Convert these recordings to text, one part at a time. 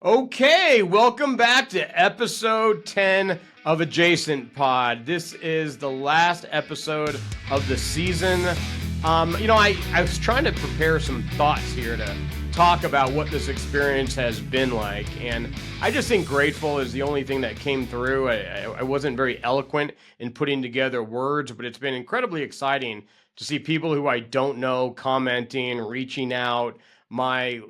Okay, welcome back to episode 10 of Adjacent Pod. This is the last episode of the season. I was trying to prepare some thoughts here to talk about what this experience has been like, and I just think grateful is the only thing that came through. I wasn't very eloquent in putting together words, but it's been incredibly exciting to see people who I don't know commenting, reaching out. I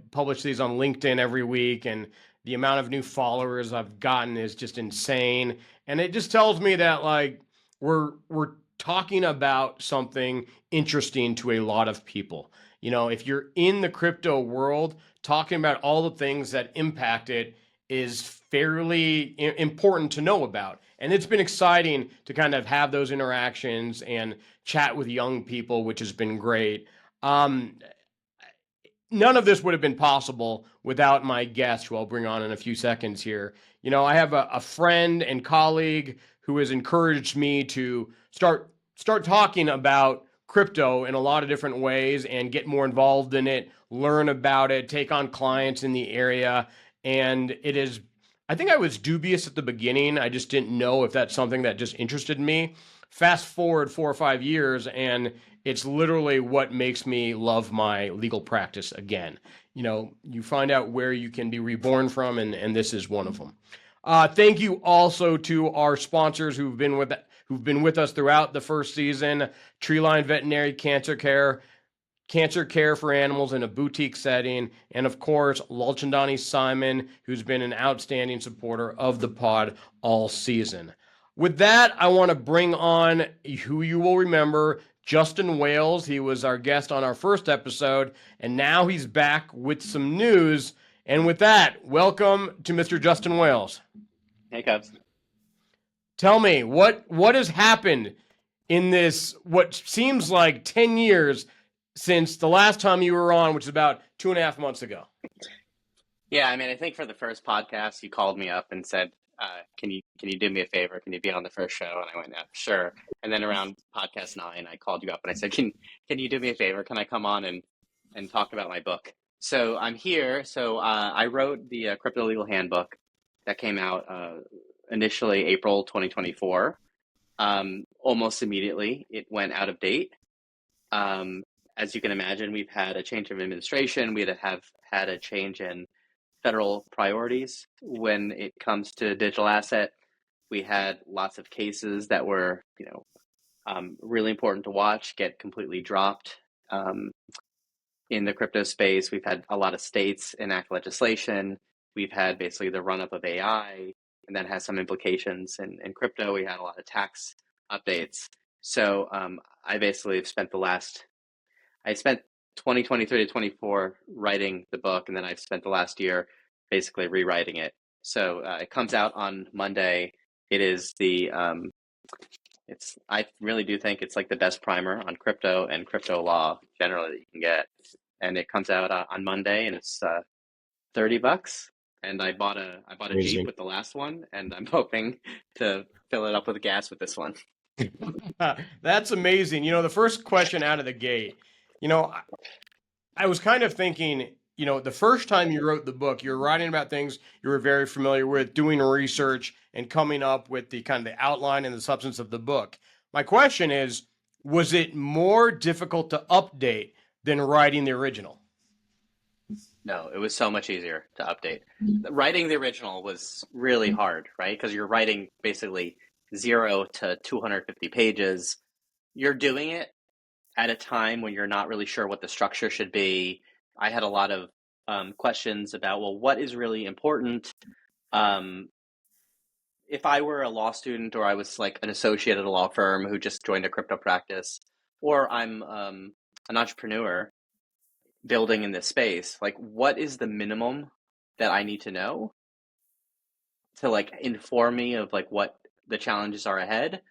publish these on LinkedIn every week, and the amount of new followers I've gotten is just insane. And it just tells me that we're talking about something interesting to a lot of people. If you're in the crypto world, talking about all the things that impact it is fairly important to know about. And it's been exciting to kind of have those interactions and chat with young people, which has been great. None of this would have been possible without my guest, who I'll bring on in a few seconds here. I have a friend and colleague who has encouraged me to start talking about crypto in a lot of different ways and get more involved in it, learn about it, take on clients in the area. And I think I was dubious at the beginning. I just didn't know if that's something that just interested me. Fast forward 4 or 5 years, and it's literally what makes me love my legal practice again. You find out where you can be reborn from, and this is one of them. Thank you also to our sponsors who've been with us throughout the first season: Treeline Veterinary Cancer care for animals in a boutique setting, and of course, Lalchandani Simon, who's been an outstanding supporter of the pod all season. With that, I want to bring on who you will remember, Justin Wales. He was our guest on our first episode, and now he's back with some news. And with that, welcome to Mr. Justin Wales. Hey, Kubs. Tell me, what has happened in this, what seems like 10 years since the last time you were on, which is about 2.5 months ago? Yeah, I think for the first podcast, you called me up and said, can you do me a favor? Can you be on the first show? And I went, yeah, sure. And then around podcast 9, I called you up and I said, can you do me a favor? Can I come on and talk about my book? So I'm here. So I wrote the Crypto Legal Handbook that came out initially April 2024. Almost immediately, it went out of date. As you can imagine, we've had a change of administration. We have had a change in federal priorities when it comes to digital asset. We had lots of cases that were, really important to watch get completely dropped. In the crypto space, we've had a lot of states enact legislation. We've had basically the run-up of AI, and that has some implications in crypto. We had a lot of tax updates. So I basically have spent 2023 to 24 writing the book, and then I've spent the last year basically rewriting it. So it comes out on Monday. It is I really do think it's like the best primer on crypto and crypto law generally that you can get. And it comes out on Monday, and it's $30. And I bought a Jeep with the last one, and I'm hoping to fill it up with gas with this one. That's amazing. The first question out of the gate, I was kind of thinking, the first time you wrote the book, you were writing about things you were very familiar with, doing research and coming up with the kind of the outline and the substance of the book. My question is, was it more difficult to update than writing the original? No, it was so much easier to update. Writing the original was really hard, right? Because you're writing basically 0 to 250 pages. You're doing it at a time when you're not really sure what the structure should be. I had a lot of questions about, well, what is really important? If I were a law student, or I was like an associate at a law firm who just joined a crypto practice, or I'm an entrepreneur building in this space, like what is the minimum that I need to know to like inform me of like what the challenges are ahead,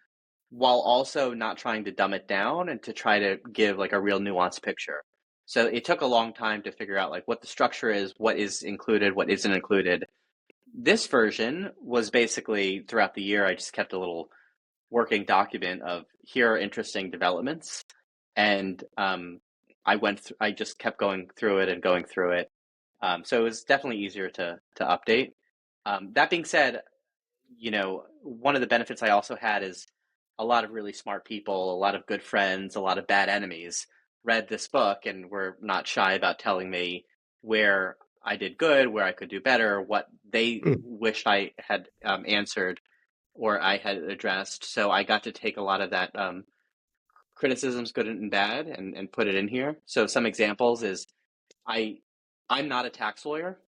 while also not trying to dumb it down and to try to give like a real nuanced picture. So it took a long time to figure out like what the structure is, what is included, what isn't included. This version was basically throughout the year, I just kept a little working document of here are interesting developments. And I just kept going through it. So it was definitely easier to update. That being said, one of the benefits I also had is a lot of really smart people, a lot of good friends, a lot of bad enemies read this book and were not shy about telling me where I did good, where I could do better, what they wished I had answered or I had addressed. So I got to take a lot of that criticisms, good and bad, and put it in here. So some examples is I I'm not a tax lawyer,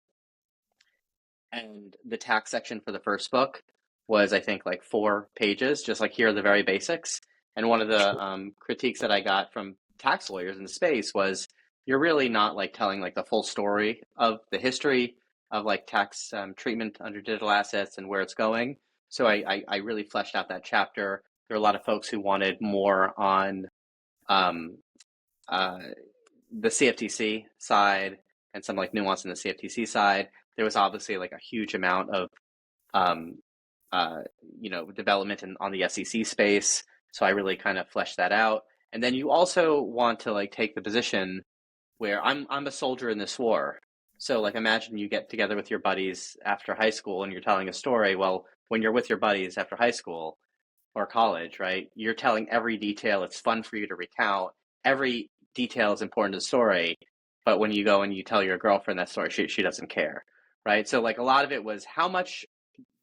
and the tax section for the first book was, I think, like 4 pages, just like here are the very basics. And one of the critiques that I got from tax lawyers in the space was, you're really not like telling like the full story of the history of like tax treatment under digital assets and where it's going. So I really fleshed out that chapter. There are a lot of folks who wanted more on um, uh, the CFTC side and some like nuance in the CFTC side. There was obviously like a huge amount of um, development on the SEC space. So I really kind of fleshed that out. And then you also want to like take the position where I'm a soldier in this war. So like imagine you get together with your buddies after high school and you're telling a story. Well, when you're with your buddies after high school or college, right? You're telling every detail. It's fun for you to recount. Every detail is important to the story. But when you go and you tell your girlfriend that story, she doesn't care, right? So like a lot of it was, how much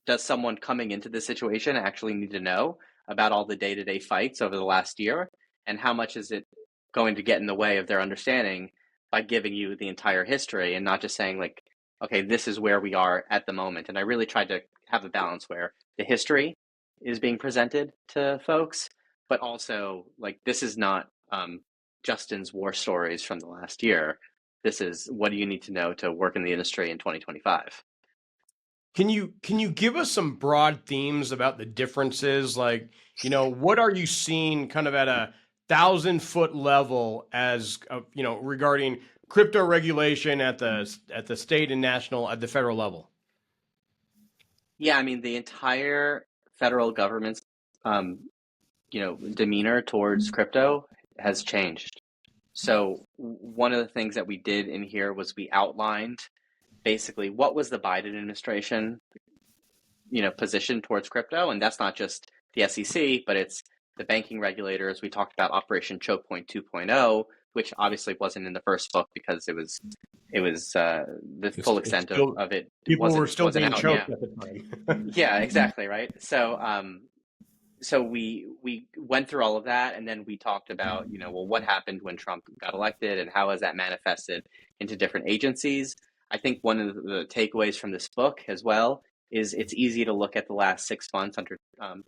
does someone coming into this situation actually need to know about all the day-to-day fights over the last year? And how much is it going to get in the way of their understanding by giving you the entire history and not just saying like, okay, this is where we are at the moment. And I really tried to have a balance where the history is being presented to folks, but also like this is not Justin's war stories from the last year. This is what do you need to know to work in the industry in 2025. Can you give us some broad themes about the differences? Like, what are you seeing kind of at a 1,000-foot level as regarding crypto regulation at the state and national at the federal level? Yeah, I mean the entire federal government's demeanor towards crypto has changed. So one of the things that we did in here was we outlined basically what was the Biden administration, position towards crypto, and that's not just the SEC, but it's the banking regulators. We talked about Operation Choke Point 2.0, which obviously wasn't in the first book because it was the full It's extent still of it people were still wasn't being out. Yeah, choked at the time. yeah, exactly, right. So we went through all of that, and then we talked about, well, what happened when Trump got elected, and how has that manifested into different agencies. I think one of the takeaways from this book as well is it's easy to look at the last 6 months under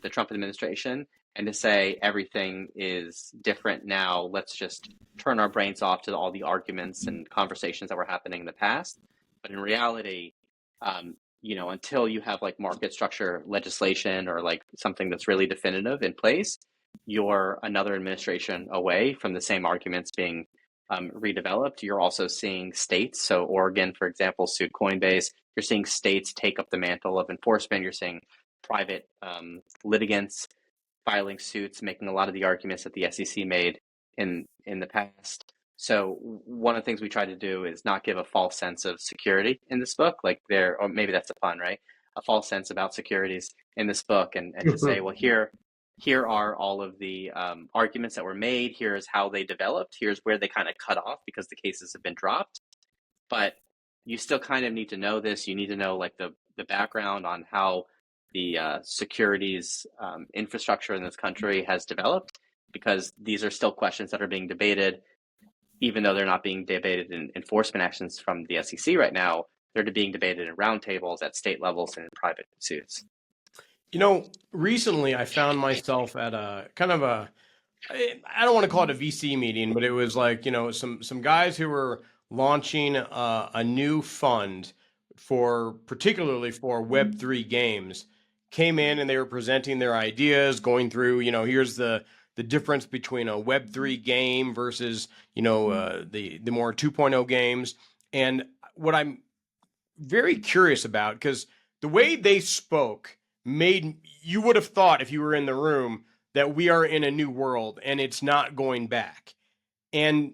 the Trump administration and to say everything is different now. Let's just turn our brains off to all the arguments and conversations that were happening in the past. But in reality, until you have like market structure legislation or like something that's really definitive in place, you're another administration away from the same arguments being redeveloped. You're also seeing states, so Oregon, for example, sued Coinbase. You're seeing states take up the mantle of enforcement. You're seeing private litigants filing suits, making a lot of the arguments that the SEC made in the past. So one of the things we try to do is not give a false sense of security in this book, like or maybe that's a pun, right? A false sense about securities in this book, and to say, well, here are all of the arguments that were made. Here's how they developed. Here's where they kind of cut off because the cases have been dropped. But you still kind of need to know this. You need to know like the background on how the securities infrastructure in this country has developed, because these are still questions that are being debated, even though they're not being debated in enforcement actions from the SEC right now. They're being debated in roundtables at state levels and in private suits. Recently I found myself at a kind of I don't want to call it a VC meeting, but it was like, some guys who were launching a new fund particularly for Web3 games came in and they were presenting their ideas, going through, here's the difference between a Web3 game versus, the more 2.0 games. And what I'm very curious about, because the way they spoke you would have thought if you were in the room that we are in a new world and it's not going back. And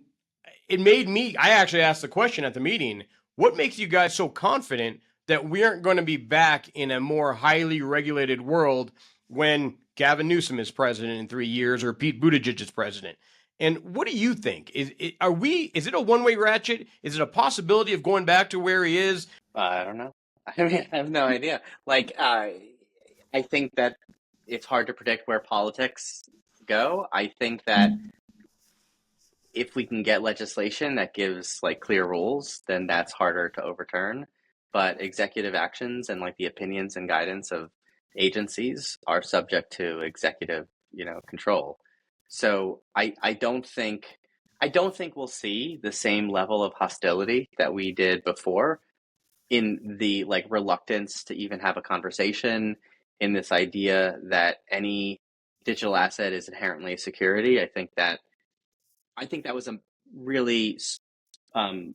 I actually asked the question at the meeting, What makes you guys so confident that we aren't going to be back in a more highly regulated world when Gavin Newsom is president in 3 years or Pete Buttigieg is president? And what do you think? Is it a one-way ratchet? Is it a possibility of going back to where he is? I don't know. I mean, I have no idea. Like, I think that it's hard to predict where politics go. I think that if we can get legislation that gives like clear rules, then that's harder to overturn. But executive actions and like the opinions and guidance of agencies are subject to executive, control. So I don't think we'll see the same level of hostility that we did before in the like reluctance to even have a conversation, in this idea that any digital asset is inherently a security. I think that was a really um,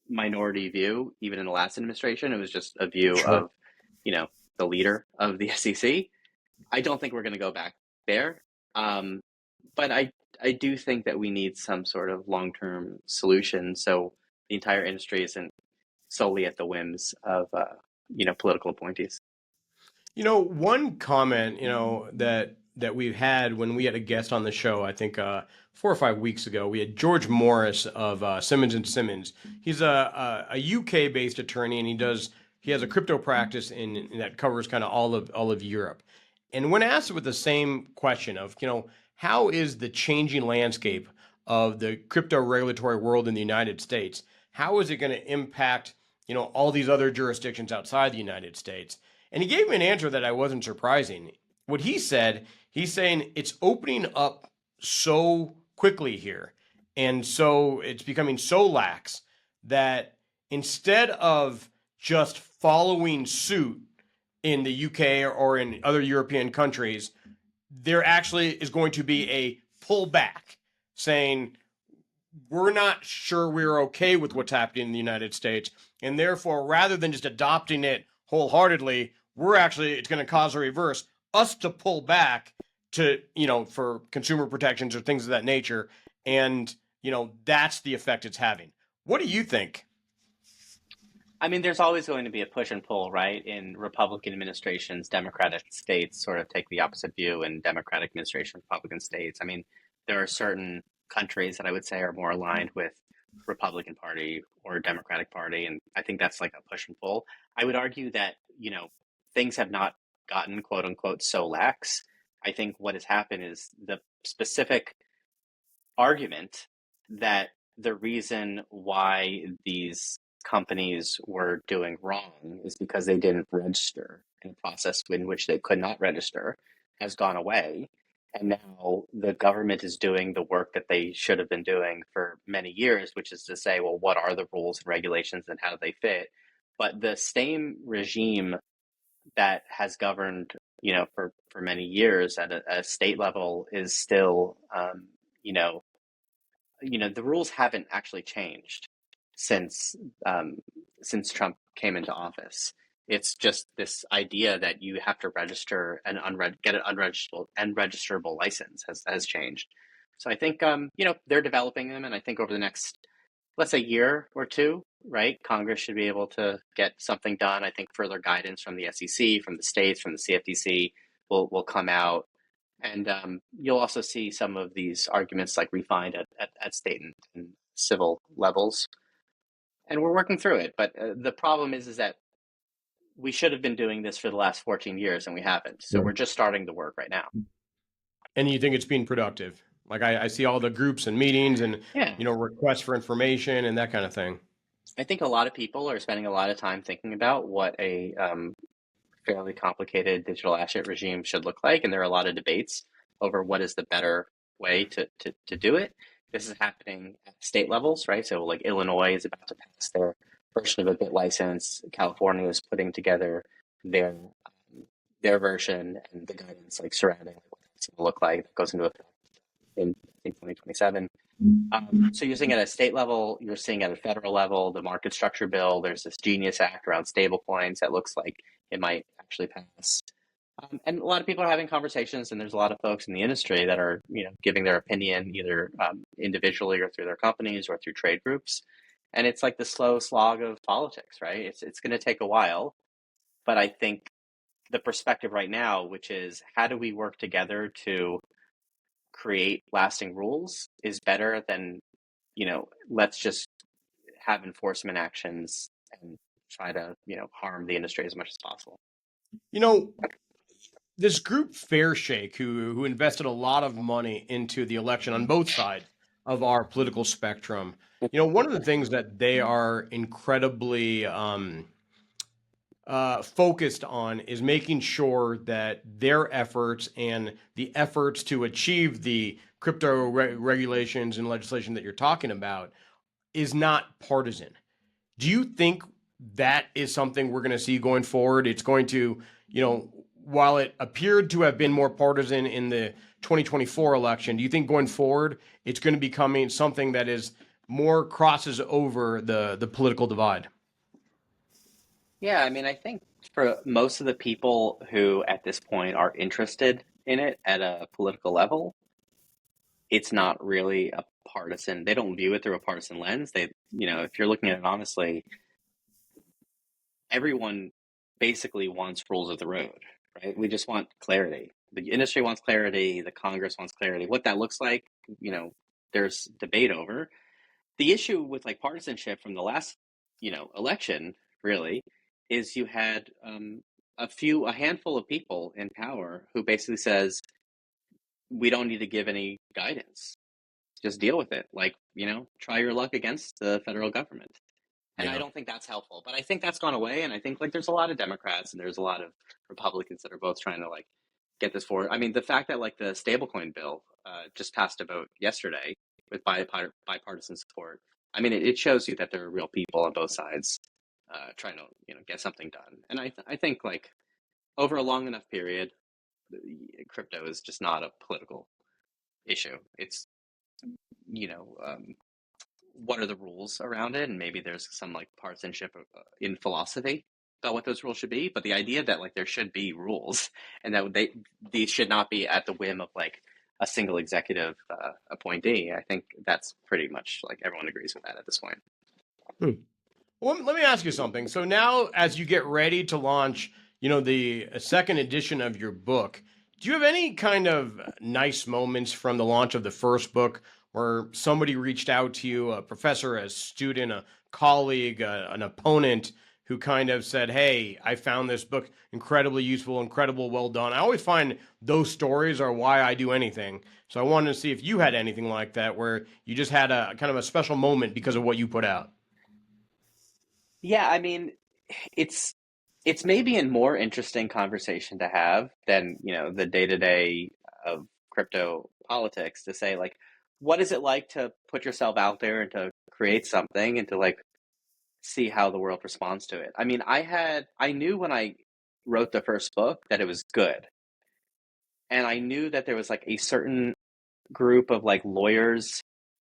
minority view, even in the last administration. It was just a view Sure. of, you know, the leader of the SEC. I don't think we're going to go back there, um, but I do think that we need some sort of long term solution, so the entire industry isn't solely at the whims of political appointees. One comment, that we've had when we had a guest on the show, I think 4 or 5 weeks ago, we had George Morris of Simmons and Simmons. He's a UK based attorney, and he has a crypto practice that covers kind of all of Europe. And when asked with the same question of, how is the changing landscape of the crypto regulatory world in the United States, how is it going to impact, all these other jurisdictions outside the United States? And he gave me an answer that I wasn't surprising. What he said, he's saying it's opening up so quickly here. And so it's becoming so lax that instead of just following suit in the UK or in other European countries, there actually is going to be a pullback saying, we're not sure we're okay with what's happening in the United States. And therefore, rather than just adopting it wholeheartedly, it's going to cause a reverse, us to pull back to, for consumer protections or things of that nature. And, that's the effect it's having. What do you think? I mean, there's always going to be a push and pull, right? In Republican administrations, Democratic states sort of take the opposite view, and Democratic administration, Republican states. I mean, there are certain countries that I would say are more aligned with Republican Party or Democratic Party, and I think that's like a push and pull. I would argue that, things have not gotten quote unquote so lax. I think what has happened is the specific argument that the reason why these companies were doing wrong is because they didn't register in a process in which they could not register has gone away. And now the government is doing the work that they should have been doing for many years, which is to say, well, what are the rules and regulations and how do they fit? But the same regime that has governed, for many years at a state level is still, you know, the rules haven't actually changed since um, since Trump came into office. It's just this idea that you have to register and get an unregisterable license has changed. So I think they're developing them, and I think over the next, let's say, year or two, right, Congress should be able to get something done. I think further guidance from the SEC, from the states, from the CFTC will come out, and you'll also see some of these arguments like refined at state and civil levels. And we're working through it. But the problem is that we should have been doing this for the last 14 years and we haven't. So we're just starting the work right now. And you think it's being productive? Like I see all the groups and meetings and, Yeah. requests for information and that kind of thing. I think a lot of people are spending a lot of time thinking about what a fairly complicated digital asset regime should look like. And there are a lot of debates over what is the better way to do it. This is happening at state levels, right? So like Illinois is about to pass their version of a bit license. California is putting together their their version and the guidance like surrounding what it's going to look like that goes into effect in I think 2027. So you're seeing at a state level, you're seeing at a federal level, the market structure bill. There's this Genius Act around stablecoins that looks like it might actually pass. And a lot of people are having conversations, and there's a lot of folks in the industry that are, giving their opinion either individually or through their companies or through trade groups. And it's like the slow slog of politics, right? It's going to take a while, but I think the perspective right now, which is how do we work together to create lasting rules, is better than, let's just have enforcement actions and try to, harm the industry as much as possible. You know, this group Fairshake, who invested a lot of money into the election on both sides of our political spectrum, one of the things that they are incredibly focused on is making sure that their efforts and the efforts to achieve the crypto regulations and legislation that you're talking about is not partisan. Do you think that is something we're going to see going forward? It's going to, while it appeared to have been more partisan in the 2024 election, do you think going forward it's going to be becoming something that is more crosses over the political divide? Yeah, I mean, I think for most of the people who at this point are interested in it at a political level, it's not really a partisan. They don't view it through a partisan lens. If you're looking at it honestly, everyone basically wants rules of the road, right? We just want clarity. The industry wants clarity. The Congress wants clarity. What that looks like, there's debate over. The issue with like partisanship from the last, election really is you had a handful of people in power who basically says we don't need to give any guidance. Just deal with it. Like, try your luck against the federal government. And I Yeah. don't think that's helpful. But I think that's gone away. And I think like there's a lot of Democrats and there's a lot of Republicans that are both trying to like get this forward. I mean, the fact that like the stablecoin bill just passed a vote yesterday with bipartisan support. I mean, it shows you that there are real people on both sides trying to get something done. And I think like over a long enough period, crypto is just not a political issue. It's you know what are the rules around it, and maybe there's some like partisanship in philosophy about what those rules should be, but the idea that like there should be rules and that these should not be at the whim of like a single executive appointee, I think that's pretty much like everyone agrees with that at this point. Hmm. Well, let me ask you something. So now, as you get ready to launch, the second edition of your book, do you have any kind of nice moments from the launch of the first book where somebody reached out to you, a professor, a student, a colleague, an opponent, who kind of said, "Hey, I found this book incredibly useful, incredible, well done." I always find those stories are why I do anything. So I wanted to see if you had anything like that where you just had a kind of a special moment because of what you put out. Yeah, I mean, it's it's maybe a more interesting conversation to have than the day to day of crypto politics, to say like what is it like to put yourself out there and to create something and to like see how the world responds to it. I mean, I knew when I wrote the first book that it was good, and I knew that there was like a certain group of like lawyers,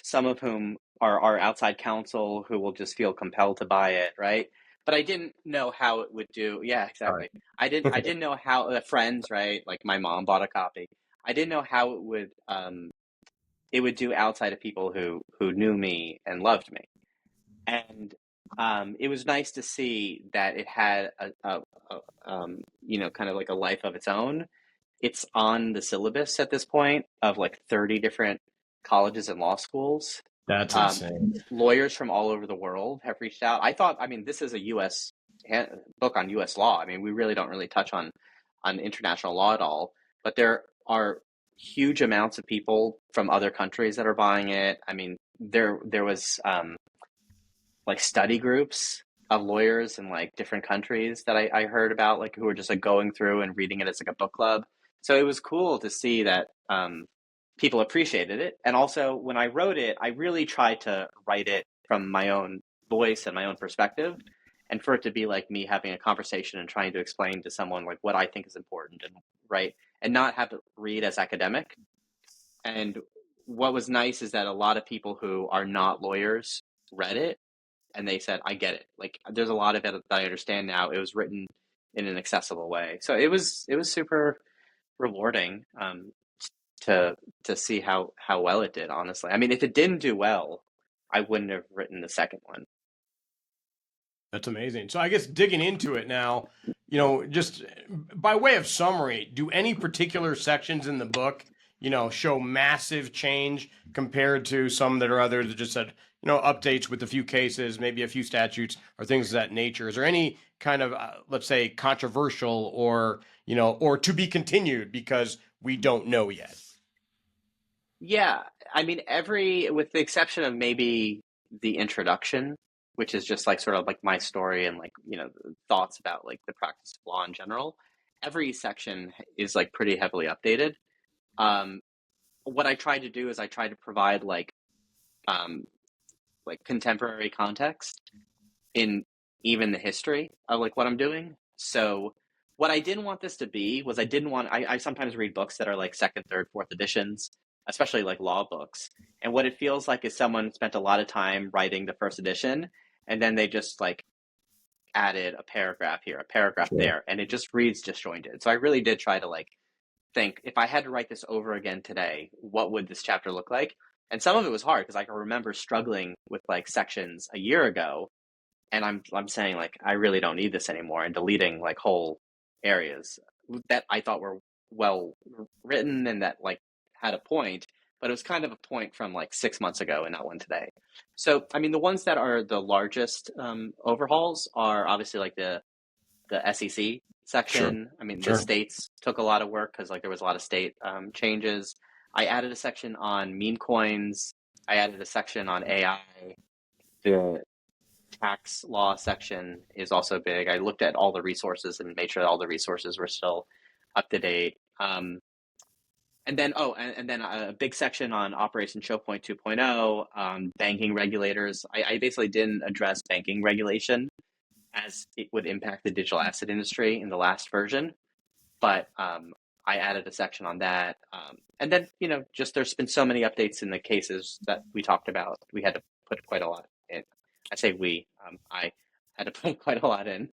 some of whom are outside counsel, who will just feel compelled to buy it, right? But I didn't know how it would do. Yeah, All exactly. right. I didn't know how friends, right? Like my mom bought a copy. I didn't know how it would do outside of people who knew me and loved me. And it was nice to see that it had kind of like a life of its own. It's on the syllabus at this point of like 30 different colleges and law schools. That's Um, insane. Lawyers from all over the world have reached out. I mean, this is a U.S. Book on U.S. law. I mean, we really don't really touch on international law at all, but there are huge amounts of people from other countries that are buying it. I mean, there was like study groups of lawyers in like different countries that I heard about, like who were just like going through and reading it as like a book club. So it was cool to see that people appreciated it. And also when I wrote it, I really tried to write it from my own voice and my own perspective, and for it to be like me having a conversation and trying to explain to someone like what I think is important, and right, and not have to read as academic. And what was nice is that a lot of people who are not lawyers read it and they said, I get it. Like there's a lot of it that I understand now. It was written in an accessible way. So it was super rewarding to to see how well it did, honestly. I mean, if it didn't do well, I wouldn't have written the second one. That's amazing. So I guess digging into it now, just by way of summary, do any particular sections in the book, show massive change compared to some that are others that just said, updates with a few cases, maybe a few statutes or things of that nature? Is there any kind of, let's say, controversial or to be continued because we don't know yet? Yeah, I mean, with the exception of maybe the introduction, which is just like sort of like my story and like, thoughts about like the practice of law in general, every section is like pretty heavily updated. Um, what I tried to do is I tried to provide um, like contemporary context in even the history of like what I'm doing. So what I didn't want this to be was I sometimes read books that are like second, third, fourth editions, especially like law books. And what it feels like is someone spent a lot of time writing the first edition and then they just like added a paragraph here, a paragraph Sure. there, and it just reads disjointed. So I really did try to like think, if I had to write this over again today, what would this chapter look like? And some of it was hard because I can remember struggling with like sections a year ago, and I'm saying like I really don't need this anymore, and deleting like whole areas that I thought were well written and that like had a point, but it was kind of a point from like 6 months ago and not one today. So I mean, the ones that are the largest overhauls are obviously like the SEC Sure. section. I mean, the Sure. states took a lot of work because like there was a lot of state changes. I added a section on meme coins. I added a section on AI. The tax law section is also big. I looked at all the resources and made sure that all the resources were still up to date. And then a big section on Operation Choke Point 2.0, banking regulators. I basically didn't address banking regulation as it would impact the digital asset industry in the last version, but I added a section on that. And then, just there's been so many updates in the cases that we talked about. We had to put quite a lot in. I say we, I had to put quite a lot in.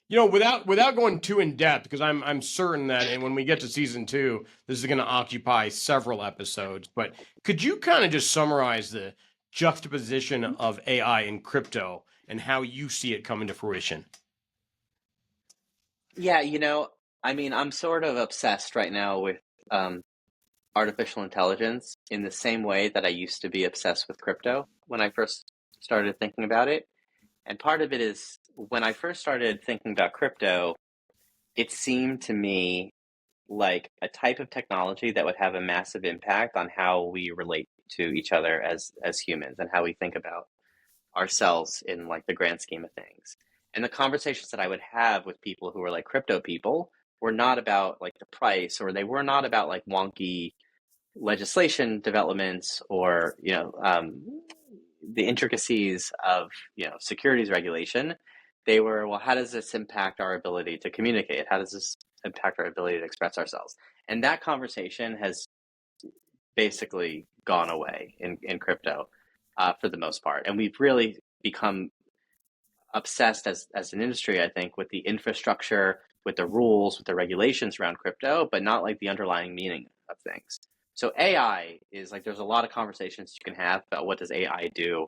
Without going too in depth, because I'm certain that, and when we get to season two, this is going to occupy several episodes. But could you kind of just summarize the juxtaposition of AI and crypto and how you see it coming to fruition? Yeah, I mean, I'm sort of obsessed right now with um, artificial intelligence in the same way that I used to be obsessed with crypto when I first started thinking about it. And part of it is when I first started thinking about crypto, it seemed to me like a type of technology that would have a massive impact on how we relate to each other as humans and how we think about ourselves in like the grand scheme of things. And the conversations that I would have with people who were like crypto people were not about like the price, or they were not about like wonky legislation developments, or the intricacies of securities regulation. They were, well, how does this impact our ability to communicate? How does this impact our ability to express ourselves? And that conversation has basically gone away in crypto for the most part. And we've really become obsessed as an industry, I think, with the infrastructure, with the rules, with the regulations around crypto, but not like the underlying meaning of things. So AI is like, there's a lot of conversations you can have about what does AI do.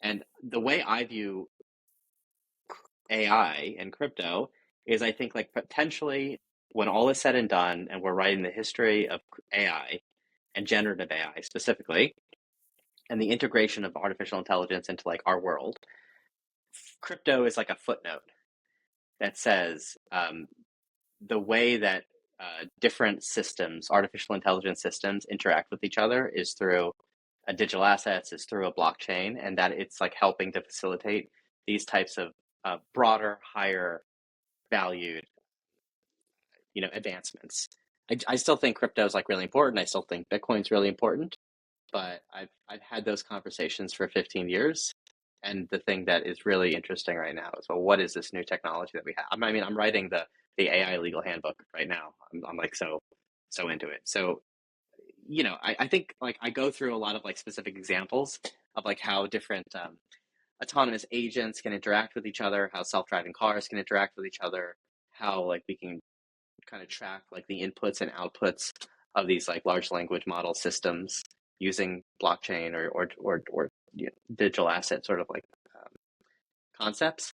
And the way I view AI and crypto is, I think, like potentially when all is said and done and we're writing the history of AI and generative AI specifically, and the integration of artificial intelligence into like our world, crypto is like a footnote that says the way that different systems, artificial intelligence systems, interact with each other is through digital assets, is through a blockchain, and that it's like helping to facilitate these types of broader, higher valued, advancements. I still think crypto is like really important. I still think Bitcoin's really important, but I've had those conversations for 15 years. And the thing that is really interesting right now is, well, what is this new technology that we have? I mean, I'm writing the AI legal handbook right now. I'm like so into it. So, I think like I go through a lot of like specific examples of like how different autonomous agents can interact with each other, how self-driving cars can interact with each other, how like we can kind of track like the inputs and outputs of these like large language model systems. using blockchain or digital asset sort of like um, concepts.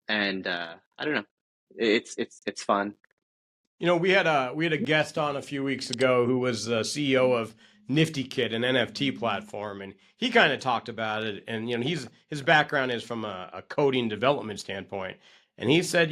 And I don't know, it's fun. We had a guest on a few weeks ago who was the CEO of NiftyKit, an NFT platform, and he kind of talked about it. And his background is from a coding development standpoint, and he said,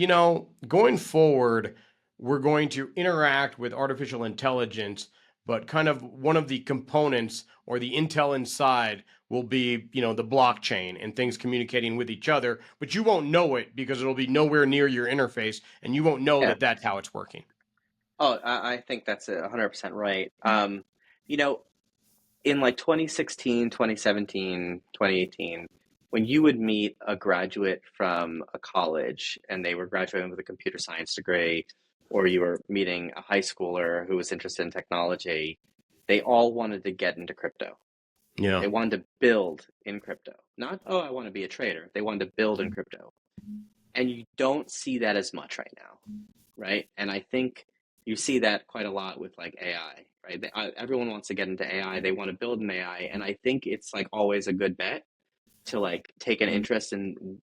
going forward, we're going to interact with artificial intelligence, but kind of one of the components or the intel inside will be, the blockchain and things communicating with each other, but you won't know it because it'll be nowhere near your interface, and you won't know Yeah. that that's how it's working. Oh, I think that's 100% right. You know, in like 2016, 2017, 2018, when you would meet a graduate from a college and they were graduating with a computer science degree, or you were meeting a high schooler who was interested in technology, they all wanted to get into crypto. Yeah. They wanted to build in crypto. Not, oh, I want to be a trader. They wanted to build in crypto. And you don't see that as much right now, right? And I think you see that quite a lot with like AI, right? Everyone wants to get into AI. They want to build an AI, and I think it's like always a good bet to like take an interest in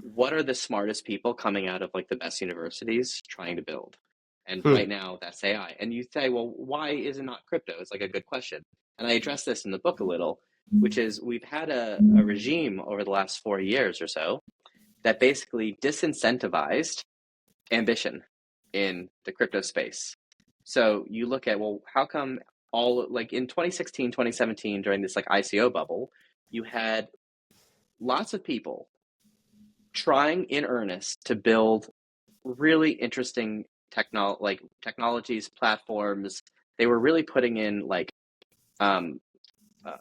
what are the smartest people coming out of like the best universities trying to build. And right Hmm. now, that's AI. And you say, well, why is it not crypto? It's like a good question. And I address this in the book a little, which is we've had a regime over the last 4 years or so that basically disincentivized ambition in the crypto space. So you look at, well, how come all like in 2016, 2017, during this like ICO bubble, you had lots of people trying in earnest to build really interesting technologies, platforms. They were really putting in like um,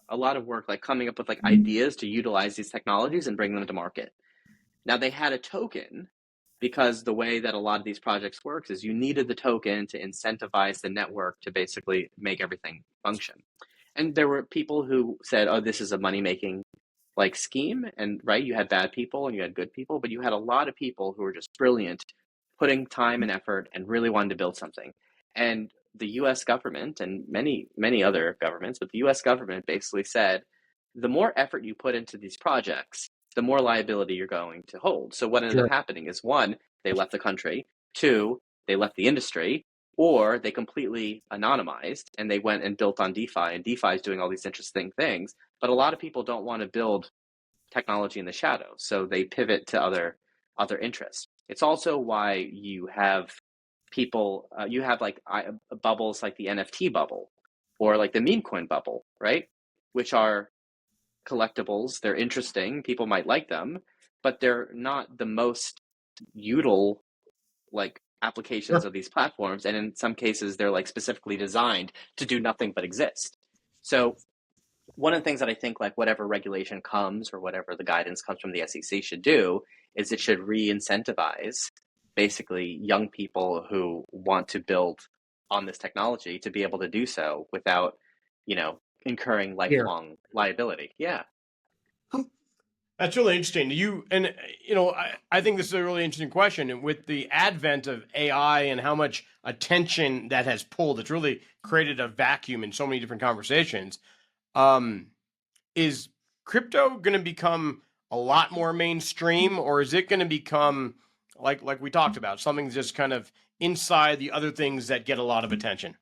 a lot of work, like coming up with like ideas to utilize these technologies and bring them to market. Now they had a token because the way that a lot of these projects works is you needed the token to incentivize the network to basically make everything function. And there were people who said, "Oh, this is a money making like scheme," and right, you had bad people and you had good people, but you had a lot of people who were just brilliant, putting time and effort and really wanted to build something. And the U.S. government and many other governments, but the U.S. government basically said, the more effort you put into these projects, the more liability you're going to hold. So what ended up Sure. happening is one, they left the country. Two, they left the industry, or they completely anonymized and they went and built on DeFi, and DeFi is doing all these interesting things. But a lot of people don't want to build technology in the shadows, so they pivot to other interests. It's also why you have people, you have like bubbles like the NFT bubble or like the meme coin bubble, right? Which are collectibles. They're interesting. People might like them, but they're not the most util like applications Sure. of these platforms. And in some cases, they're like specifically designed to do nothing but exist. So one of the things that I think like whatever regulation comes or whatever the guidance comes from the SEC should do is it should re-incentivize basically young people who want to build on this technology to be able to do so without, incurring Here. lifelong liability. Yeah. That's really interesting. I think this is a really interesting question. And with the advent of AI and how much attention that has pulled, it's really created a vacuum in so many different conversations. Um, is crypto going to become a lot more mainstream, or is it going to become like we talked about, something just kind of inside the other things that get a lot of attention?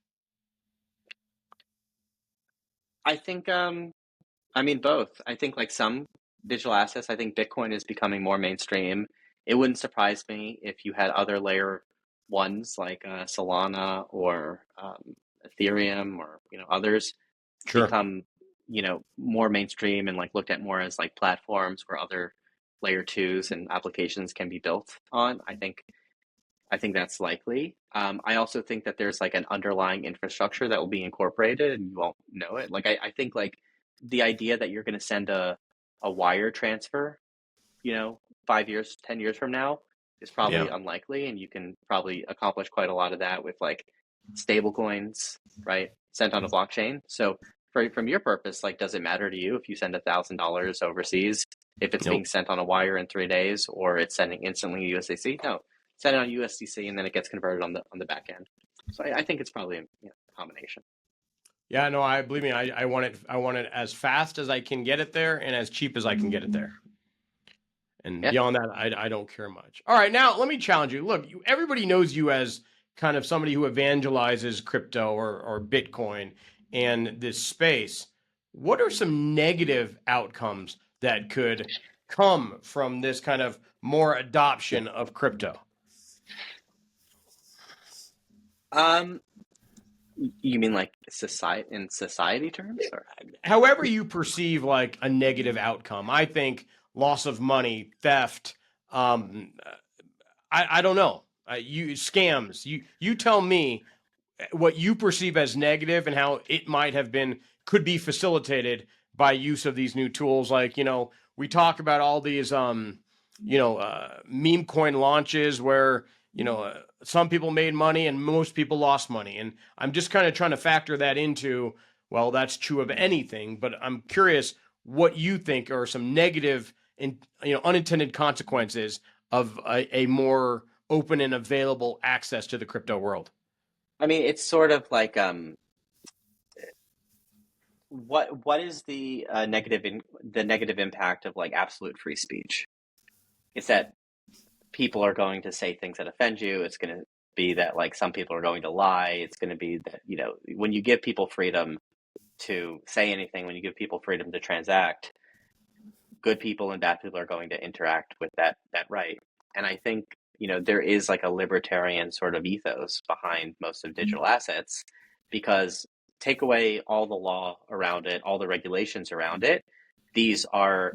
I think I mean, both. I think like some digital assets, I think Bitcoin is becoming more mainstream. It wouldn't surprise me if you had other layer ones like Solana or Ethereum or others Sure. become more mainstream and like looked at more as like platforms where other layer twos and applications can be built on. I think that's likely. I also think that there's like an underlying infrastructure that will be incorporated and you won't know it. Like I think like the idea that you're going to send a wire transfer, you know, 5 years, 10 years from now is probably Yeah. unlikely, and you can probably accomplish quite a lot of that with like stable coins, right? Sent on a blockchain. So from your purpose, like, does it matter to you if you send $1,000 overseas, if it's being Nope. sent on a wire in 3 days, or it's sending instantly USDC? No, send it on USDC and then it gets converted on the back end. So I think it's probably a combination. Yeah, no, I believe me, I want it. I want it as fast as I can get it there, and as cheap as I can get it there. And Yeah. beyond that, I don't care much. All right, now let me challenge you. Look, everybody knows you as kind of somebody who evangelizes crypto or Bitcoin and this space. What are some negative outcomes that could come from this kind of more adoption of crypto? Um, you mean like society in society terms, or? However you perceive like a negative outcome. I think loss of money, theft, um, I don't know. You scams. You tell me what you perceive as negative and how it might have been could be facilitated by use of these new tools. Like, we talk about all these meme coin launches where some people made money and most people lost money, and I'm just kind of trying to factor that into, well, that's true of anything, but I'm curious what you think are some negative and unintended consequences of a more open and available access to the crypto world. I mean, it's sort of like what is the the negative impact of like absolute free speech? It's that people are going to say things that offend you. It's going to be that like some people are going to lie. It's going to be that, when you give people freedom to say anything, when you give people freedom to transact, good people and bad people are going to interact with that right. And I think, there is like a libertarian sort of ethos behind most of digital assets, because take away all the law around it, all the regulations around it. These are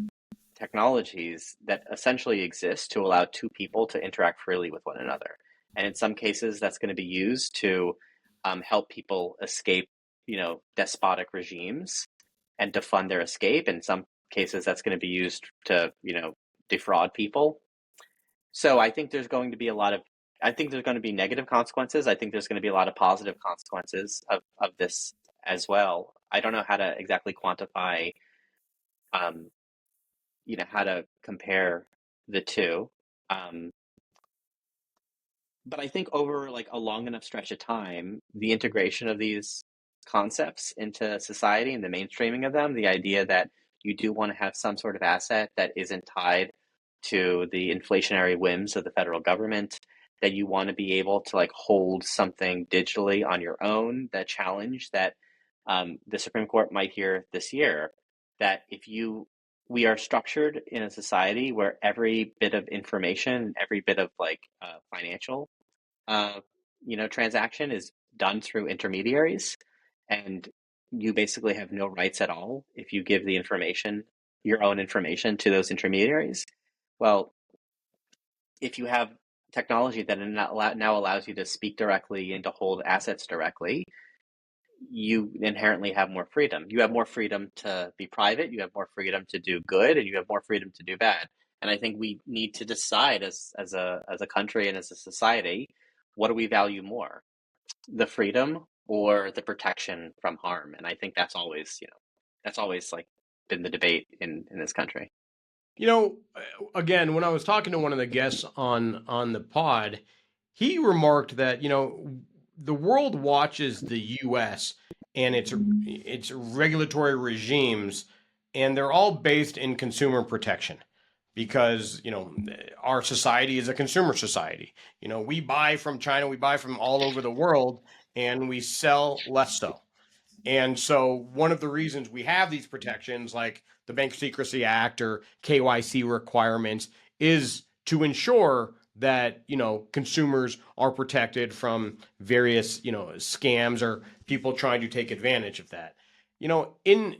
technologies that essentially exist to allow two people to interact freely with one another. And in some cases, that's going to be used to help people escape, despotic regimes and to fund their escape. In some cases, that's going to be used to, defraud people. So I think there's going to be I think there's going to be negative consequences. I think there's going to be a lot of positive consequences of this as well. I don't know how to exactly quantify um, how to compare the two. Um, but I think over like a long enough stretch of time, the integration of these concepts into society and the mainstreaming of them, the idea that you do want to have some sort of asset that isn't tied to the inflationary whims of the federal government, that you want to be able to like hold something digitally on your own, that challenge that the Supreme Court might hear this year, that if you we are structured in a society where every bit of information, every bit of like financial uh, transaction is done through intermediaries, and you basically have no rights at all if you give the information, your own information, to those intermediaries. Well, if you have technology that now allows you to speak directly and to hold assets directly, you inherently have more freedom. You have more freedom to be private, you have more freedom to do good, and you have more freedom to do bad. And I think we need to decide as a country and as a society, what do we value more? The freedom or the protection from harm? And I think that's always like been the debate in this country. You know, again, when I was talking to one of the guests on the pod, he remarked that the world watches the U.S. and its regulatory regimes, and they're all based in consumer protection because our society is a consumer society. We buy from China, we buy from all over the world, and we sell less so. And so one of the reasons we have these protections like the Bank Secrecy Act or KYC requirements is to ensure that, consumers are protected from various, scams or people trying to take advantage of that. In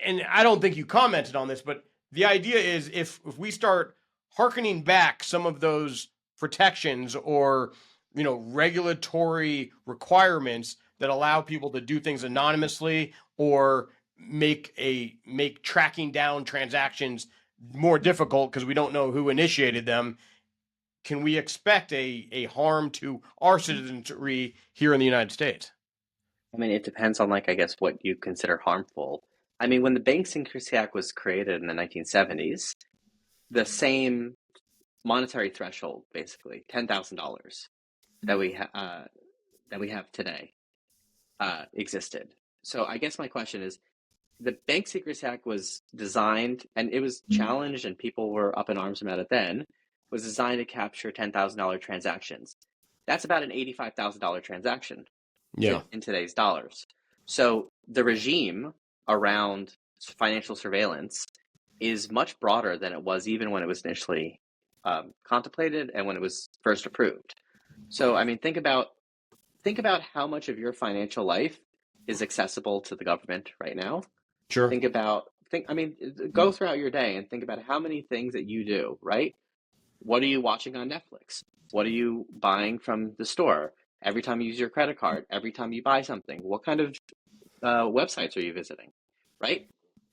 and I don't think you commented on this, but the idea is if we start hearkening back some of those protections or regulatory requirements that allow people to do things anonymously or make tracking down transactions more difficult because we don't know who initiated them, can we expect a harm to our citizenry here in the United States? I mean, it depends on like I guess what you consider harmful. I mean, when the Bank Secrecy Act was created in the 1970s, the same monetary threshold, basically $10,000, that we have today, existed. So I guess my question is, the Bank Secrecy Act was designed, and it was challenged, and people were up in arms about it then, was designed to capture $10,000 transactions. That's about an $85,000 transaction Yeah. in today's dollars. So the regime around financial surveillance is much broader than it was even when it was initially contemplated and when it was first approved. So I mean, think about how much of your financial life is accessible to the government right now. Sure. I mean, go throughout your day and think about how many things that you do, right? What are you watching on Netflix? What are you buying from the store? Every time you use your credit card, every time you buy something, what kind of websites are you visiting, right?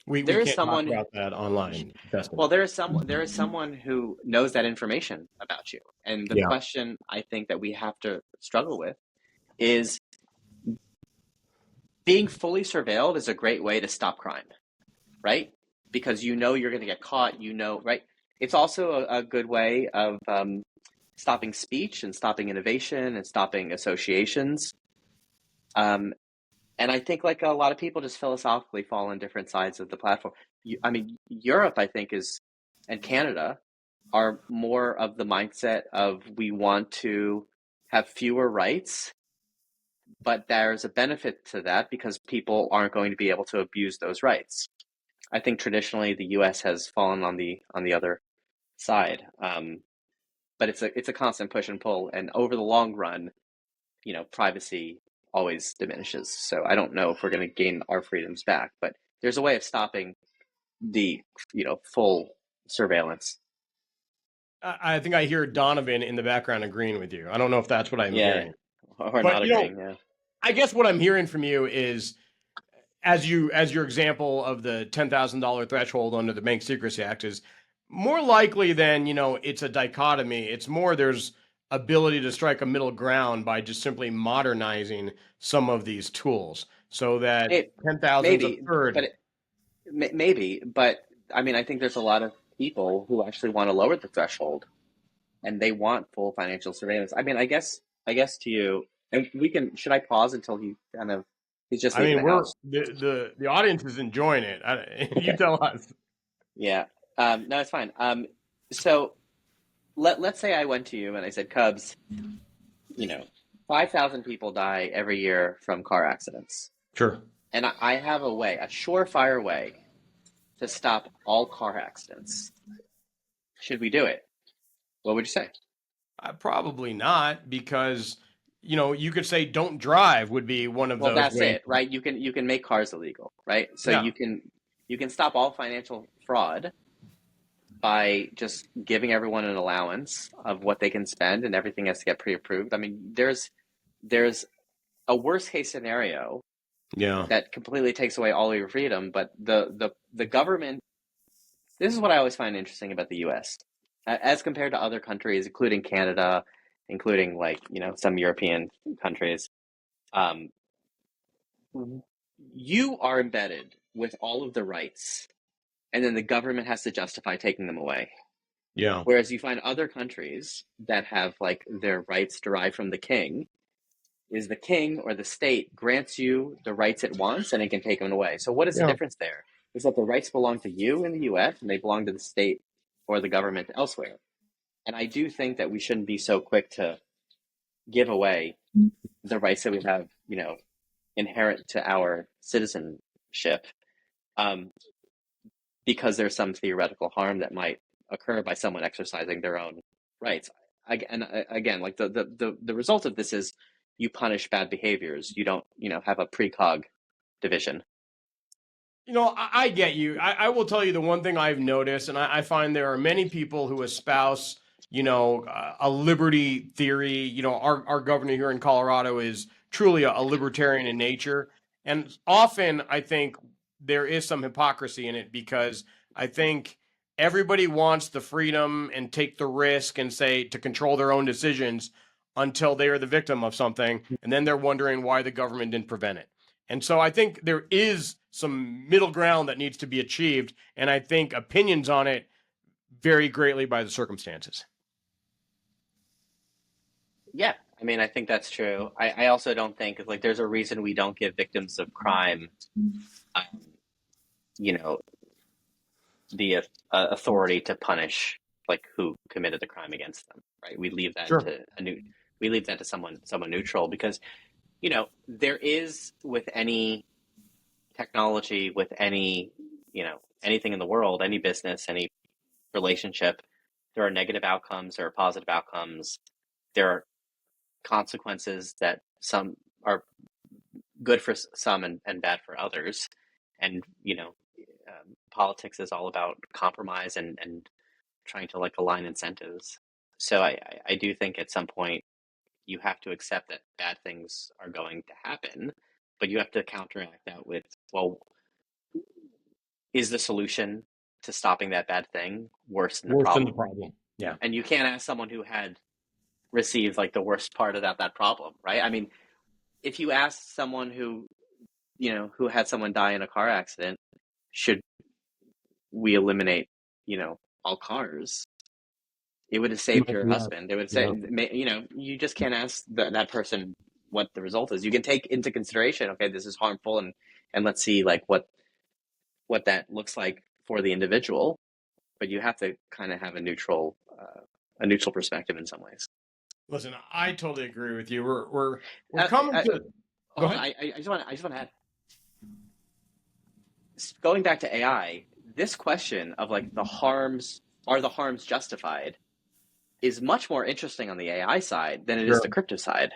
We There is can't talk someone, about that online, Justin. well, there is someone who knows that information about you. And the Yeah. question I think that we have to struggle with is being fully surveilled is a great way to stop crime, right? Because you know you're going to get caught, you know, right? It's also a good way of stopping speech and stopping innovation and stopping associations. Um, and I think like a lot of people just philosophically fall on different sides of the platform. I mean, Europe, I think, is, and Canada are more of the mindset of we want to have fewer rights, but there's a benefit to that because people aren't going to be able to abuse those rights. I think traditionally the U.S. has fallen on the other side, but it's a constant push and pull, and over the long run, you know, privacy always diminishes. So I don't know if we're going to gain our freedoms back, but there's a way of stopping the, you know, full surveillance. I think I hear Donovan in the background agreeing with you. I don't know if that's what I'm Yeah, hearing. or But not agreeing. Yeah, I guess what I'm hearing from you is as your example of the $10,000 threshold under the Bank Secrecy Act is more likely than, it's a dichotomy. It's more there's ability to strike a middle ground by just simply modernizing some of these tools so that it 10,000's maybe, but absurd. maybe, but I mean, I think there's a lot of people who actually want to lower the threshold and they want full financial surveillance. I mean, I guess to you, and we can. Should I pause until he kind of he's just I leaving mean, the we're house? the audience is enjoying it. You tell us. Yeah. No, it's fine. So let's say I went to you and I said, Cubs, you know, 5,000 people die every year from car accidents, Sure. and I have a way, a surefire way, to stop all car accidents. Should we do it? What would you say? Probably not, because you could say don't drive would be one of Well, those that's ways. it, right? You can make cars illegal, right? So Yeah. you can stop all financial fraud by just giving everyone an allowance of what they can spend, and everything has to get pre-approved. I mean, there's a worst case scenario Yeah. that completely takes away all of your freedom, but the government. This is what I always find interesting about the U.S. As compared to other countries, including Canada, including like some European countries. Um, you are embedded with all of the rights, and then the government has to justify taking them away. Yeah. Whereas you find other countries that have like their rights derived from the king, is the king or the state grants you the rights it wants and it can take them away. So what is the Yeah. difference there? Is that the rights belong to you in the US and they belong to the state or the government elsewhere. And I do think that we shouldn't be so quick to give away the rights that we have, inherent to our citizenship, um, because there's some theoretical harm that might occur by someone exercising their own rights. Again, like the result of this is you punish bad behaviors. You don't, have a precog division. I get you. I will tell you the one thing I've noticed, and I find there are many people who espouse, a liberty theory. Our governor here in Colorado is truly a libertarian in nature. And often I think there is some hypocrisy in it because I think everybody wants the freedom and take the risk and say to control their own decisions until they are the victim of something. And then they're wondering why the government didn't prevent it. And so I think there is some middle ground that needs to be achieved. And I think opinions on it vary greatly by the circumstances. Yeah, I mean, I think that's true. I also don't think like there's a reason we don't give victims of crime, um, you know, the authority to punish like who committed the crime against them, right? Sure. We leave that to someone neutral because there is with any technology, with any anything in the world, any business, any relationship, there are negative outcomes, there are positive outcomes, there are consequences that some are good for some and bad for others. And politics is all about compromise and trying to like align incentives. So I do think at some point you have to accept that bad things are going to happen, but you have to counteract that with, well, is the solution to stopping that bad thing worse than the Worse than the problem? problem. Yeah. And you can't ask someone who had received like the worst part of that problem, right? I mean, if you ask someone who had someone die in a car accident, should we eliminate, all cars? It would have saved your Yeah. husband. It would say, Yeah. you just can't ask that person what the result is. You can take into consideration, okay, this is harmful, and let's see like what that looks like for the individual. But you have to kind of have a neutral perspective in some ways. Listen, I totally agree with you. We're Uh, coming I, to. Go Hold on, ahead. I just want to add, going back to AI, this question of like the harms justified is much more interesting on the AI side than it is Sure. the crypto side,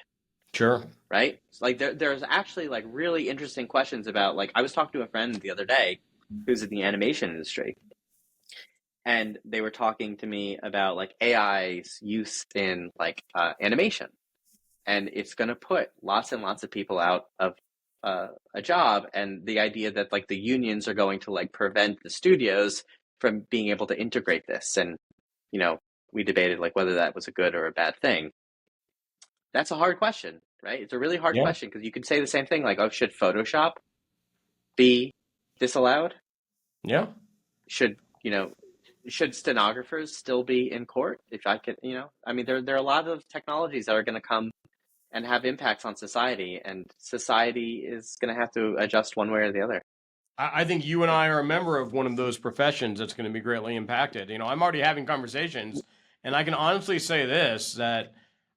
Sure. right? Like there's actually like really interesting questions about like I was talking to a friend the other day who's in the animation industry, and they were talking to me about like AI's use in like animation, and it's going to put lots and lots of people out of a job, and the idea that like the unions are going to like prevent the studios from being able to integrate this, and you know we debated like whether that was a good or a bad thing. That's a hard question, right? It's a really hard Yeah. question because you could say the same thing like, oh, should Photoshop be disallowed? Yeah. Should should stenographers still be in court? If I could, I mean, there are a lot of technologies that are going to come and have impacts on society, and society is going to have to adjust one way or the other. I think you and I are a member of one of those professions that's going to be greatly impacted. I'm already having conversations, and I can honestly say this that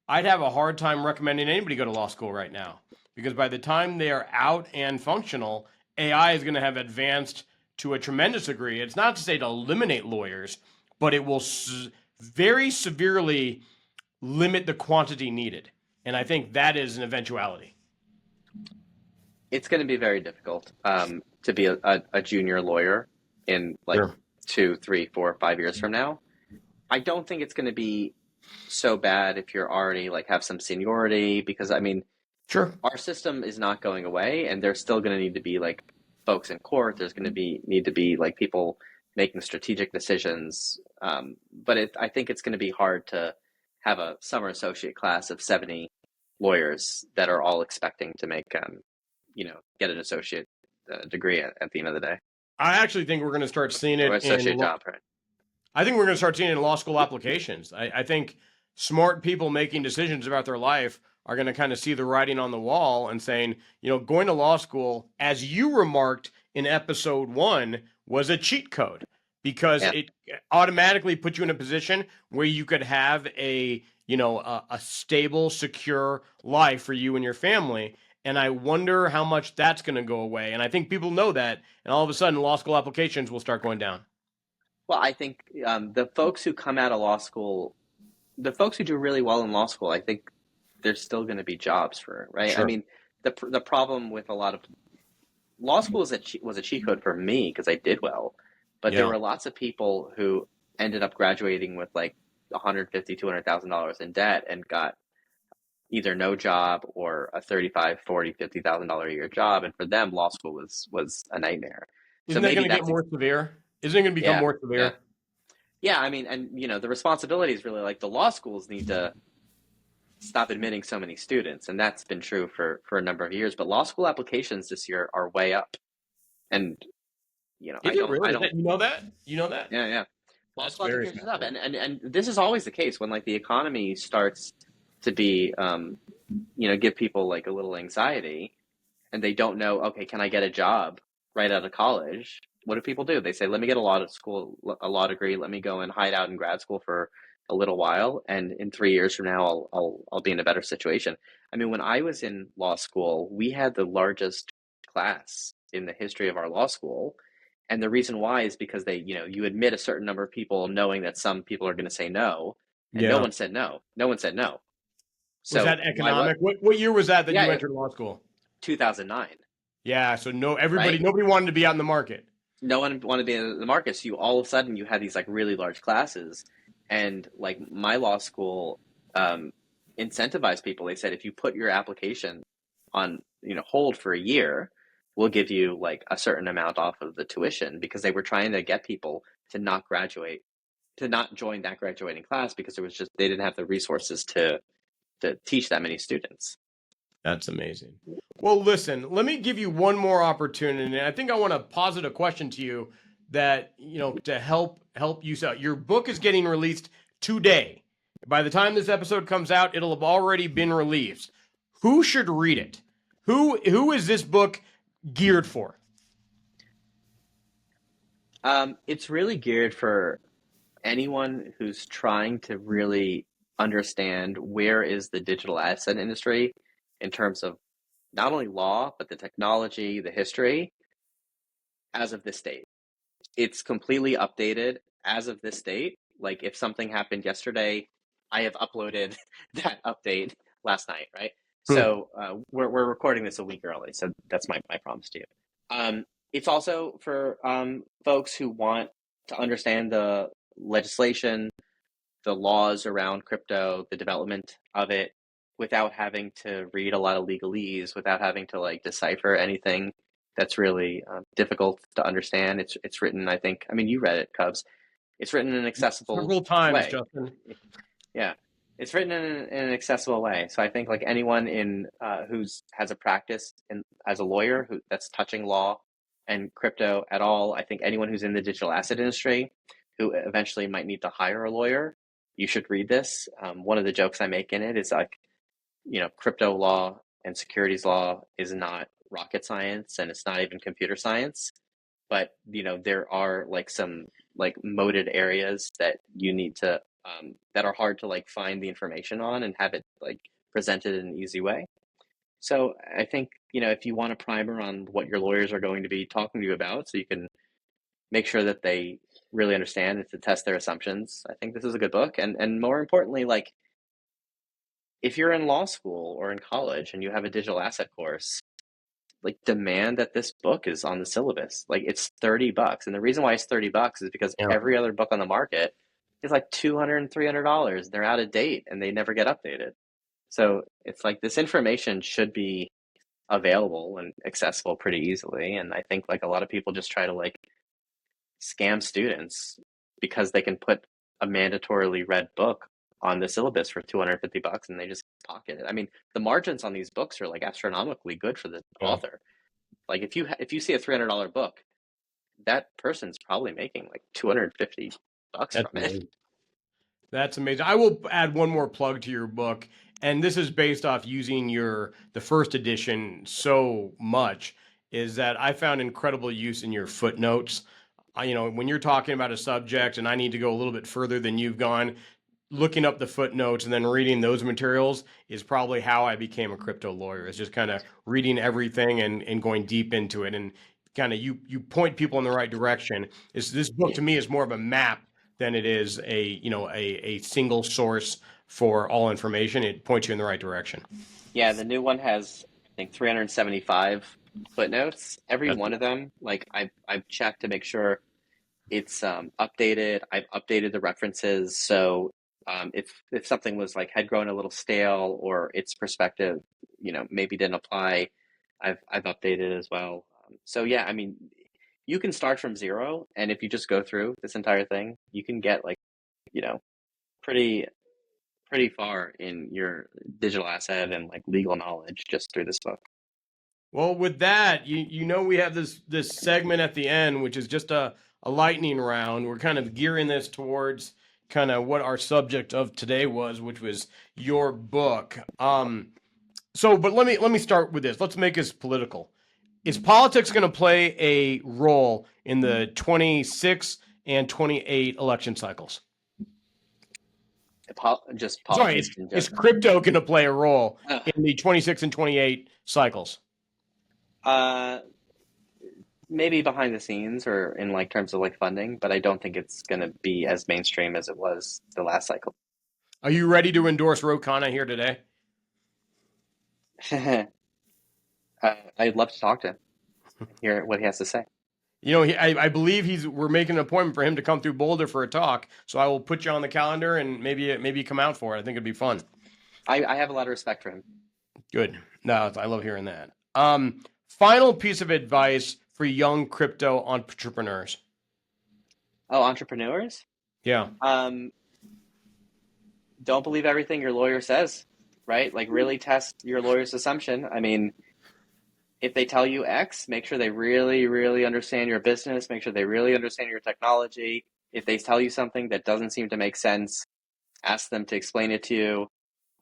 I'd have a hard time recommending anybody go to law school right now because by the time they are out and functional, AI is going to have advanced to a tremendous degree. It's not to say to eliminate lawyers, but it will very severely limit the quantity needed. And I think that is an eventuality. It's going to be very difficult to be a junior lawyer in like Sure. 2, 3, 4, 5 years from now. I don't think it's going to be so bad if you're already like have some seniority, because I mean Sure. our system is not going away, and there's still going to need to be like folks in court. There's going to need to be like people making strategic decisions. But I think it's going to be hard to have a summer associate class of 70 lawyers that are all expecting to make get an associate degree at the end of the day, I actually think we're going to start seeing or it associate job, right? I think we're going to start seeing it in law school applications. I think smart people making decisions about their life are going to kind of see the writing on the wall and saying, going to law school, as you remarked in episode 1, was a cheat code because Yeah. it automatically put you in a position where you could have a stable, secure life for you and your family. And I wonder how much that's going to go away. And I think people know that. And all of a sudden, law school applications will start going down. Well, I think the folks who come out of law school, the folks who do really well in law school, I think there's still going to be jobs for, right? I Sure. mean, the problem with a lot of law school was a cheat code for me because I did well, but there Yeah. were lots of people who ended up graduating with like 150, $200,000 in debt and got either no job or a 35, 40, $50,000 a year job, and for them, law school was a nightmare. So Isn't that maybe going to get that's more severe? Isn't it going to become yeah, more yeah, severe? yeah. I mean, and the responsibility is really like the law schools need to stop admitting so many students, and that's been true for a number of years. But law school applications this year are way up, and Is it I really? don't, You know that? You know that? yeah, yeah. Law That's school very applications are up, fascinating. and this is always the case when like the economy starts to be, give people like a little anxiety, and they don't know, okay, can I get a job right out of college? What do people do? They say, let me get a law degree. Let me go and hide out in grad school for a little while, and in 3 years from now, I'll be in a better situation. I mean, when I was in law school, we had the largest class in the history of our law school, and the reason why is because you admit a certain number of people, knowing that some people are going to say no, and no Yeah. one said no. No one said no. Was So that why what? economic? What year was that Yeah, you entered law school? 2009, Yeah, so right? nobody wanted to be out in the market. No one wanted to be in the market. So you all of a sudden you had these like really large classes, and like my law school um, incentivized people. They said if you put your application on hold for a year, we'll give you like a certain amount off of the tuition, because they were trying to get people to not graduate, to not join that graduating class, because it was just they didn't have the resources to teach that many students. That's amazing. Well, listen, let me give you one more opportunity. And I think I want to posit a question to you that, to help you out. Your book is getting released today. By the time this episode comes out, it'll have already been released. Who should read it? Who is this book geared for? It's really geared for anyone who's trying to really understand where is the digital asset industry in terms of not only law, but the technology, the history as of this date. It's completely updated as of this date. Like if something happened yesterday, I have uploaded that update last night, right? Hmm. So we're recording this a week early. So that's my promise to you. It's also for folks who want to understand the legislation, the laws around crypto, the development of it, without having to read a lot of legalese, without having to like decipher anything that's really difficult to understand. It's written, I think. I mean, you read it, Cubs. It's written in an accessible Several times, way. Justin. Yeah, it's written in an accessible way. So I think like anyone in who's has a practice in as a lawyer who that's touching law and crypto at all, I think anyone who's in the digital asset industry who eventually might need to hire a lawyer, you should read this. One of the jokes I make in it is like, crypto law and securities law is not rocket science, and it's not even computer science, but there are like some like moded areas that you need to that are hard to like find the information on and have it like presented in an easy way. So I think if you want a primer on what your lawyers are going to be talking to you about, so you can make sure that they really understand and to test their assumptions, I think this is a good book. And more importantly, like if you're in law school or in college and you have a digital asset course, like demand that this book is on the syllabus. Like it's $30. And the reason why it's $30 is because Yeah. every other book on the market is like $200 and $300. They're out of date and they never get updated. So it's like this information should be available and accessible pretty easily. And I think like a lot of people just try to like scam students because they can put a mandatorily read book on the syllabus for $250 and they just pocket it. I mean, the margins on these books are like astronomically good for the Yeah. author. Like if you see a $300 book, that person's probably making like $250 That's from it. amazing. That's amazing. I will add one more plug to your book, and this is based off using the first edition so much, is that I found incredible use in your footnotes. When you're talking about a subject and I need to go a little bit further than you've gone, looking up the footnotes and then reading those materials is probably how I became a crypto lawyer. It's just kind of reading everything and going deep into it, and kind of you point people in the right direction. This book Yeah, to me is more of a map than it is a single source for all information. It points you in the right direction. yeah. The new one has I think 375 footnotes. Every That's one of them, like I've checked to make sure it's updated. I've updated the references, so if something was like had grown a little stale or its perspective, maybe didn't apply, I've updated as well. So yeah, I mean, you can start from zero, and if you just go through this entire thing, you can get like you know pretty pretty far in your digital asset and like legal knowledge just through this book. Well, with that, we have this segment at the end, which is just a lightning round. We're kind of gearing this towards kind of what our subject of today was, which was your book. But let me start with this. Let's make this political. Is politics going to play a role in the 26 and 28 election cycles? Just Sorry, politics. is crypto going to play a role in the 26 and 28 cycles? Maybe behind the scenes or in like terms of like funding, but I don't think it's going to be as mainstream as it was the last cycle. Are you ready to endorse Ro Khanna here today? I'd love to talk to him, hear what he has to say. You know, I believe we're making an appointment for him to come through Boulder for a talk. So I will put you on the calendar and maybe come out for it. I think it'd be fun. I have a lot of respect for him. Good. No, I love hearing that. Final piece of advice for young crypto entrepreneurs. Oh, entrepreneurs? Yeah. Don't believe everything your lawyer says, right? Like really test your lawyer's assumption. I mean, if they tell you X, make sure they really, really understand your business. Make sure they really understand your technology. If they tell you something that doesn't seem to make sense, ask them to explain it to you.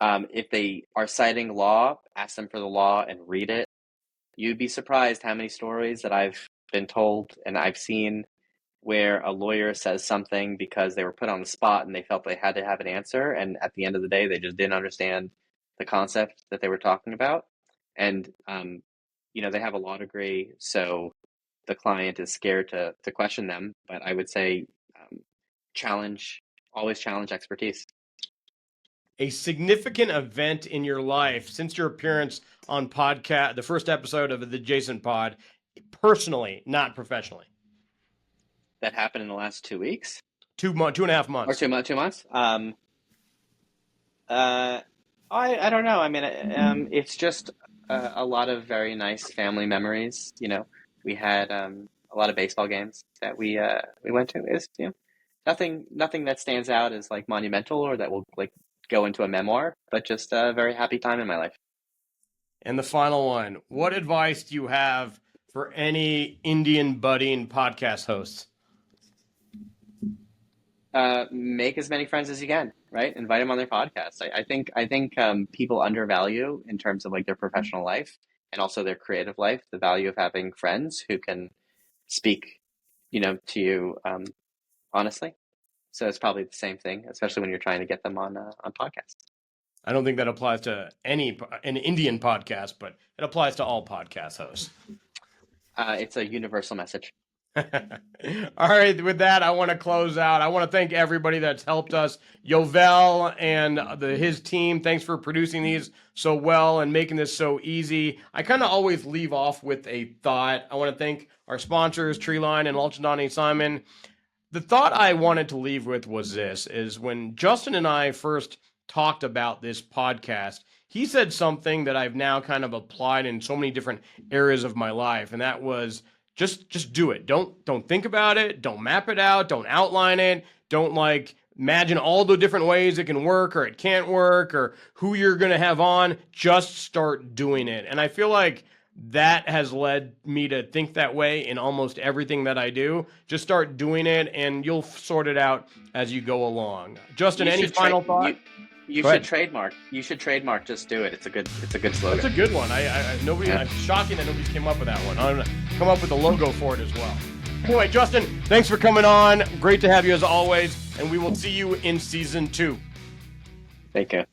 If they are citing law, ask them for the law and read it. You'd be surprised how many stories that I've been told and I've seen where a lawyer says something because they were put on the spot and they felt they had to have an answer. And at the end of the day, they just didn't understand the concept that they were talking about. And, they have a law degree, so the client is scared to question them. But I would say always challenge expertise. A significant event in your life since your appearance on podcast, the first episode of the Jason Pod, personally, not professionally. That happened in the last 2 weeks? 2.5 months. Or 2 months? I don't know. I mean, it's just a lot of very nice family memories. We had a lot of baseball games that we went to. Is nothing that stands out as like monumental or that will like go into a memoir, but just a very happy time in my life. And the final one: what advice do you have for any Indian budding podcast hosts? Make as many friends as you can, right? Invite them on their podcast. I think people undervalue in terms of like their professional life and also their creative life, the value of having friends who can speak, to you, honestly. So it's probably the same thing, especially when you're trying to get them on podcasts. I don't think that applies to an Indian podcast, but it applies to all podcast hosts. It's a universal message. All right, with that, I want to close out. I want to thank everybody that's helped us. Yovel and his team, thanks for producing these so well and making this so easy. I kind of always leave off with a thought. I want to thank our sponsors, Treeline and Lalchandani Simon. The thought I wanted to leave with was this, is when Justin and I first talked about this podcast, he said something that I've now kind of applied in so many different areas of my life, and that was just do it. Don't think about it. Don't map it out. Don't outline it. Don't like imagine all the different ways it can work or it can't work or who you're going to have on. Just start doing it. And I feel like that has led me to think that way in almost everything that I do. Just start doing it and you'll sort it out as you go along. Justin, any final thought? You should trademark. You should trademark. Just do it. It's a good slogan. It's a good one. It's shocking that nobody's came up with that one. I'm gonna come up with a logo for it as well. Anyway, Justin, thanks for coming on. Great to have you as always, and we will see you in season 2. Thank you.